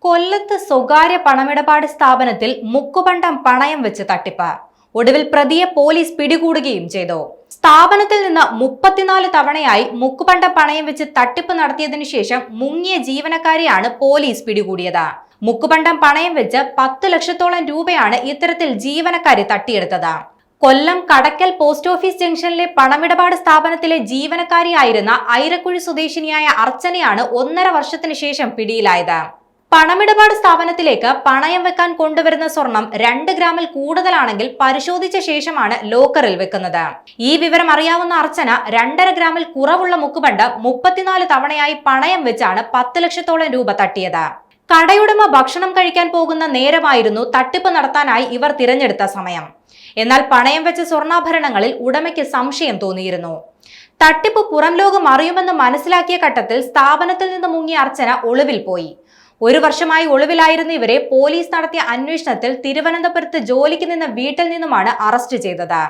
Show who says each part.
Speaker 1: കൊല്ലത്ത് സ്വകാര്യ പണമിടപാട് സ്ഥാപനത്തിൽ മുക്കുപണ്ടം പണയം വെച്ച് തട്ടിപ്പ്. ഒടുവിൽ പ്രതിയെ പോലീസ് പിടികൂടുകയും ചെയ്തു. സ്ഥാപനത്തിൽ നിന്ന് 34 തവണയായി മുക്കുപണ്ടം പണയം വെച്ച് തട്ടിപ്പ് നടത്തിയതിനു ശേഷം മുങ്ങിയ ജീവനക്കാരെയാണ് പോലീസ് പിടികൂടിയത്. മുക്കുപണ്ടം പണയം വെച്ച് 10 ലക്ഷത്തോളം രൂപയാണ് ഇത്തരത്തിൽ ജീവനക്കാരെ തട്ടിയെടുത്തത്. കൊല്ലം കടക്കൽ പോസ്റ്റ് ഓഫീസ് ജംഗ്ഷനിലെ പണമിടപാട് സ്ഥാപനത്തിലെ ജീവനക്കാരിയായിരുന്ന ഐരക്കുഴി സ്വദേശിനിയായ അർച്ചനയാണ് 1.5 വർഷത്തിന് ശേഷം പിടിയിലായത്. പണമിടപാട് സ്ഥാപനത്തിലേക്ക് പണയം വെക്കാൻ കൊണ്ടുവരുന്ന സ്വർണം 2 ഗ്രാമിൽ കൂടുതലാണെങ്കിൽ പരിശോധിച്ച ശേഷമാണ് ലോക്കറിൽ വെക്കുന്നത്. ഈ വിവരം അറിയാവുന്ന അർച്ചന 2.5 ഗ്രാമിൽ കുറവുള്ള മുക്കുപണ്ടം 34 തവണയായി പണയം വെച്ചാണ് 10 ലക്ഷത്തോളം രൂപ തട്ടിയത്. കടയുടമ ഭക്ഷണം കഴിക്കാൻ പോകുന്ന നേരമായിരുന്നു തട്ടിപ്പ് നടത്താനായി ഇവർ തിരഞ്ഞെടുത്ത സമയം. എന്നാൽ പണയം വെച്ച സ്വർണ്ണാഭരണങ്ങളിൽ ഉടമയ്ക്ക് സംശയം തോന്നിയിരുന്നു. തട്ടിപ്പ് പുറം ലോകം അറിയുമെന്ന് മനസ്സിലാക്കിയ ഘട്ടത്തിൽ സ്ഥാപനത്തിൽ നിന്ന് മുങ്ങിയ അർച്ചന ഒളിവിൽ പോയി. 1 വർഷമായി ഒളിവിലായിരുന്ന ഇവരെ പോലീസ് നടത്തിയ അന്വേഷണത്തിൽ തിരുവനന്തപുരത്ത് ജോലിക്ക് നിന്ന വീട്ടിൽ നിന്നുമാണ് അറസ്റ്റ് ചെയ്തത്.